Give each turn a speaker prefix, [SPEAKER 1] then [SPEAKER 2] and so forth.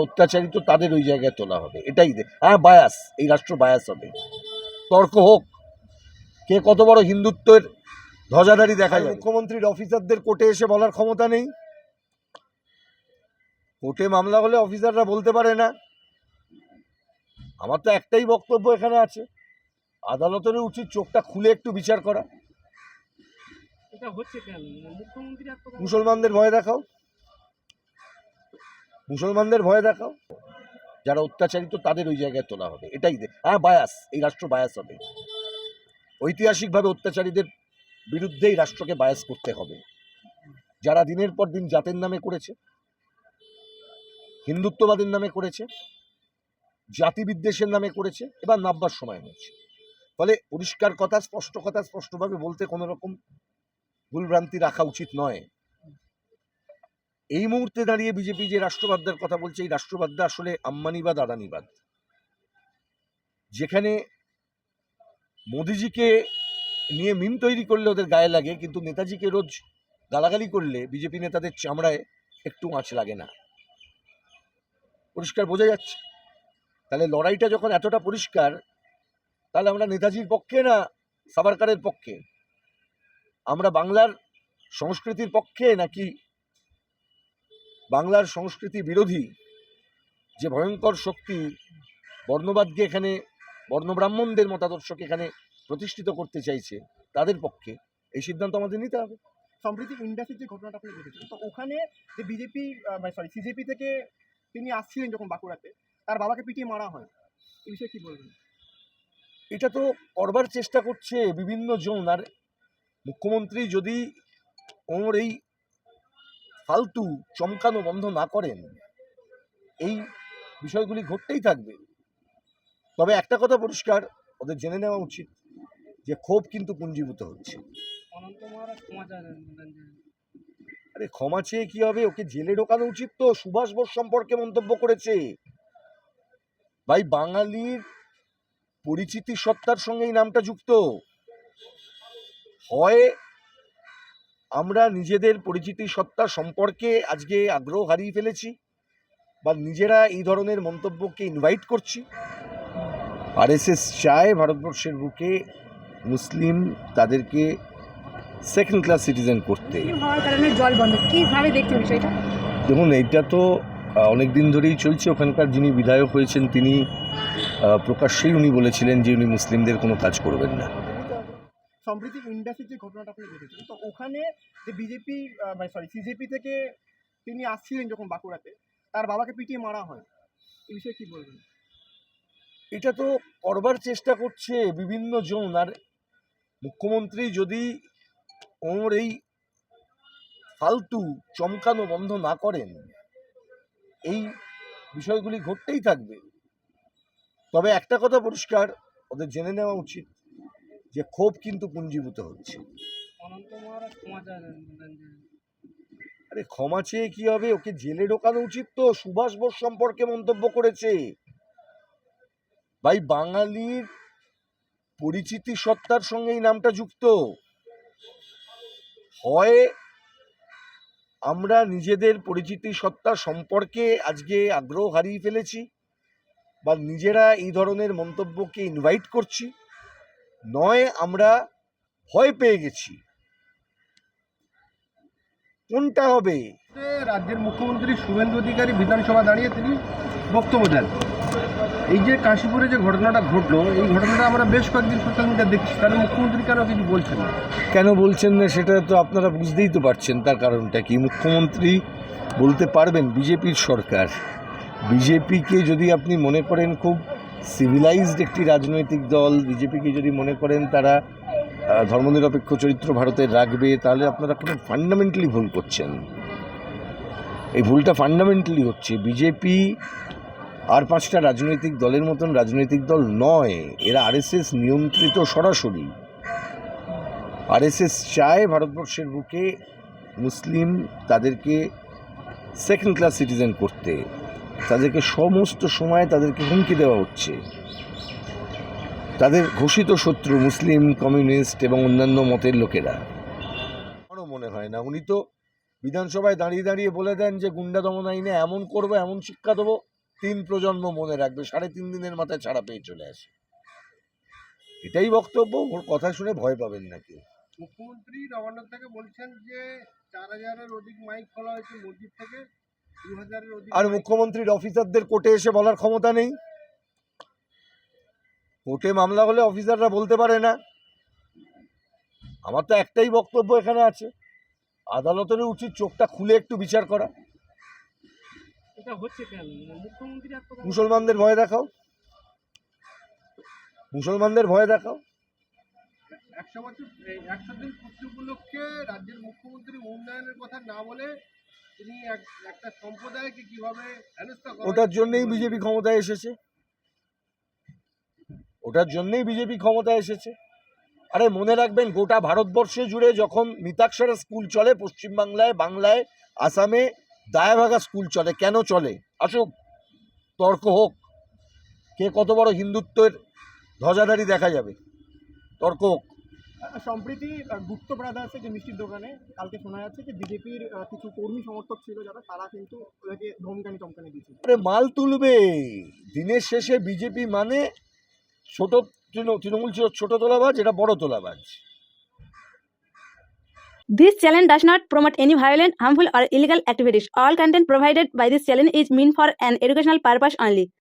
[SPEAKER 1] অত্যাচারিত তাদের ওই জায়গায় তোলা হবে, এটাই হ্যাঁ বায়াস, এই রাষ্ট্র বায়াস হবে। তর্ক হোক, কে কত বড় হিন্দুত্বের ধ্বজাধারী দেখা যায়। মুখ্যমন্ত্রীর অফিসারদের কোর্টে এসে বলার ক্ষমতা নেই। কোর্টে মামলা হলে অফিসাররা বলতে পারে না। আমার তো একটাই বক্তব্য এখানে আছে, আদালতের উচিত চোখটা খুলে একটু বিচার করা। মুসলমানদের ভয় দেখাও, মুসলমানদের ভয় দেখাও, যারা অত্যাচারিত তাদের ওই জায়গায় তোলা হবে, এটাই হ্যাঁ বায়াস, এই রাষ্ট্র বায়াস হবে। ঐতিহাসিকভাবে অত্যাচারীদের বিরুদ্ধে এই রাষ্ট্রকে বায়াস করতে হবে। যারা দিনের পর দিন জাতের নামে করেছে, হিন্দুত্ববাদের নামে করেছে, জাতি বিদ্বেষের নামে করেছে, এবার নাববার সময় হয়েছে। ফলে পরিষ্কার কথা, স্পষ্টভাবে বলতে কোনো রকম ভুলভ্রান্তি রাখা উচিত নয়। এই মুহূর্তে দাঁড়িয়ে বিজেপি যে রাষ্ট্রবাদের কথা বলছে, এই রাষ্ট্রবাদটা আসলে আম্বানিবাদ, আদানিবাদ। যেখানে মোদিজিকে নিয়ে মিম তৈরি করলে ওদের গায়ে লাগে, কিন্তু নেতাজিকে রোজ গালাগালি করলে বিজেপি নেতাদের চামড়ায় একটু আঁচ লাগে না। পরিষ্কার বোঝা যাচ্ছে। তাহলে লড়াইটা যখন এতটা পরিষ্কার, তাহলে আমরা নেতাজির পক্ষে না সাভারকারের পক্ষে? আমরা বাংলার সংস্কৃতির পক্ষে নাকি বাংলার সংস্কৃতি বিরোধী যে ভয়ঙ্কর শক্তি বর্ণবাদকে এখানে, বর্ণব্রাহ্মণদের মতাদর্শকে এখানে প্রতিষ্ঠিত করতে চাইছে, তাদের পক্ষে? এই সিদ্ধান্ত আমাদের নিতে হবে।
[SPEAKER 2] সম্প্রতি ইন্ডাসের যে ঘটনাটা আপনি দেখেছেন, তো ওখানে যে বিজেপি সিজেপি থেকে তিনি আসছিলেন যখন বাঁকুড়াতে, তার বাবাকে পিটিয়ে মারা হয়, এই বিষয়ে কি বলবেন?
[SPEAKER 1] এটা তো করবার চেষ্টা করছে বিভিন্ন জন। আর মুখ্যমন্ত্রী যদি ওর এই ফালতু চমকানো বন্ধ না করেন, এই বিষয়গুলি ঘটতেই থাকবে। তবে একটা কথা পরিষ্কার, ওদের জেনে নেওয়া উচিত যে ক্ষোভ কিন্তু পুঞ্জীভূত হচ্ছে। আরে ক্ষমা চেয়ে কি হবে? ওকে জেলে ঢোকানো উচিত। তো সুভাষ বোস সম্পর্কে মন্তব্য করেছে, ভাই বাঙালির পরিচিতি সত্তার সঙ্গে এই নামটা যুক্ত। হয় আমরা নিজেদের পরিচিতি সত্তা সম্পর্কে আজকে আগ্রহ হারিয়ে ফেলেছি, বা নিজেরা এই ধরনের মন্তব্যকে ইনভাইট করছি। আরএসএস চায় ভারতবর্ষের বুকে মুসলিম তাদেরকে সেকেন্ড ক্লাস সিটিজেন করতে। দেখুন, এইটা তো অনেক দিন ধরেই চলছে। ওখানকার যিনি বিধায়ক হয়েছেন তিনি প্রকাশ্যেই উনি বলেছিলেন যে উনি মুসলিমদের কোনো কাজ করবেন না।
[SPEAKER 2] সম্প্রতি ইন্ডাসের যে ঘটনাটা আপনি দেখেছেন, তো ওখানে যে বিজেপি সিজেপি থেকে তিনি আসছিলেন যখন বাঁকুড়াতে, তার বাবাকে পিটিয়ে মারা হয়, এই বিষয়ে কি বলবেন?
[SPEAKER 1] এটা তো করবার চেষ্টা করছে বিভিন্ন জন। আর মুখ্যমন্ত্রী যদি ওর এই ফালতু চমকানো বন্ধ না করেন, এই বিষয়গুলি ঘটতেই থাকবে। তবে একটা কথা পরিষ্কার, ওদের জেনে নেওয়া উচিত যে ক্ষোভ কিন্তু পুঞ্জীভূত হচ্ছে। আরে ক্ষমা চেয়ে কি হবে? ওকে জেলে ঢোকানো উচিত। তো সুভাষ বোস সম্পর্কে মন্তব্য করেছে, ভাই বাঙালির পরিচিতি সত্তার সঙ্গে এই নামটা যুক্ত। হয় আমরা নিজেদের পরিচিতি সত্তা সম্পর্কে আজকে আগ্রহ হারিয়ে ফেলেছি, বা নিজেরা এই ধরনের মন্তব্যকে ইনভাইট করছি, নয় আমরা ভয় পেয়ে গেছি। কোনটা হবে?
[SPEAKER 3] রাজ্যের মুখ্যমন্ত্রী শুভেন্দু অধিকারী বিধানসভা দাঁড়িয়ে তিনি বক্তব্য দেন। এই যে কাশীপুরে যে ঘটনাটা ঘটলো, এই ঘটনাটা আমরা বেশ কয়েকদিন সোশ্যাল মিডিয়া দেখছি, তাহলে মুখ্যমন্ত্রী কেন কিছু বলছেন না?
[SPEAKER 1] কেন বলছেন না সেটা তো আপনারা বুঝতেই তো পারছেন। তার কারণটা কি? মুখ্যমন্ত্রী বলতে পারবেন, বিজেপির সরকার। বিজেপিকে যদি আপনি মনে করেন খুব সিভিলাইজড একটি রাজনৈতিক দল, বিজেপিকে যদি মনে করেন তারা ধর্মনিরপেক্ষ চরিত্র ভারতের রাখবে, তাহলে আপনারা কোনো ফান্ডামেন্টালি ভুল করছেন। এই ভুলটা ফান্ডামেন্টালি হচ্ছে। বিজেপি আর পাঁচটা রাজনৈতিক দলের মতন রাজনৈতিক দল নয়। এরা আরএসএস নিয়ন্ত্রিত সরাসরি। আরএসএস চায় ভারতবর্ষের বুকে মুসলিম তাদেরকে সেকেন্ড ক্লাস সিটিজেন করতে। তাদেরকে সমস্ত সময় তাদেরকে হুমকি দেওয়া হচ্ছে। তাদের ঘোষিত শত্রু মুসলিম, কমিউনিস্ট এবং অন্যান্য মতের লোকেরা। আমারও মনে হয় না। উনি তো বিধানসভায় দাঁড়িয়ে দাঁড়িয়ে বলে দেন যে গুন্ডা দমন আইনে এমন করবো, এমন শিক্ষা দেবো, 3 প্রজন্ম মনে রাখবে, 3.5 দিনের মাথায় ছাড়া পেয়ে চলে আসে। এটাই বক্তব্য। ওর কথা শুনে ভয় পাবেন না কেউ।
[SPEAKER 3] মুখ্যমন্ত্রী নবান্ন থেকে বলছেন যে 4000-এর অধিক মাইক খোলা হয়েছে মসজিদ থেকে, 2000-এর অধিক
[SPEAKER 1] আর
[SPEAKER 3] মাইক-
[SPEAKER 1] মুখ্যমন্ত্রীর অফিসারদের কোর্টে এসে বলার ক্ষমতা নেই। কোর্টে মামলা হলে অফিসাররা বলতে পারে না। আমার তো একটাই বক্তব্য এখানে আছে, আদালতের উচিত চোখটা খুলে একটু বিচার করা।
[SPEAKER 2] এটা হচ্ছে কেন? মুখ্যমন্ত্রী
[SPEAKER 1] মুসলমানদের ভয় দেখাও, মুসলমানদের ভয় দেখাও।
[SPEAKER 3] 100 বছর 100 দিন পূর্তি উপলক্ষে রাজ্যের মুখ্যমন্ত্রী উন্নয়নের কথা না বলে তিনি একটা সম্প্রদায়কে কিভাবে হেনস্থা করা
[SPEAKER 1] ওটার
[SPEAKER 3] হচ্ছে
[SPEAKER 1] জন্যই
[SPEAKER 3] কি বলবেন?
[SPEAKER 1] বিজেপি ক্ষমতায় এসেছে, ওটার জন্যই বিজেপি ক্ষমতায় এসেছে। আরে মনে রাখবেন, গোটা ভারতবর্ষে জুড়ে যখন মিতাক্ষরা স্কুল চলে, পশ্চিমবাংলায়, বাংলায়, আসামে দায়াভাগা স্কুল চলে। কেন চলে? আসুক, তর্ক হোক, কে কত বড় হিন্দুত্বের ধ্বজাধারী দেখা যাবে, তর্ক হোক।
[SPEAKER 2] সম্প্রতি গুপ্ত ব্রাদার্সের যে মিষ্টির দোকানে কালকে শোনা যাচ্ছে যে বিজেপির কিছু কর্মী সমর্থক ছিল যারা, তারা কিন্তু ওদেরকে ধমকানি টমকানি দিয়েছিল।
[SPEAKER 1] আরে মাল তুলবে, দিনের শেষে বিজেপি মানে ছোট তৃণমূল ছিল ছোট তোলাবাজ, এটা বড় তোলাবাজ।
[SPEAKER 4] This channel does not promote any violent, harmful, or illegal activities. All content provided by this channel is meant for an educational purpose only.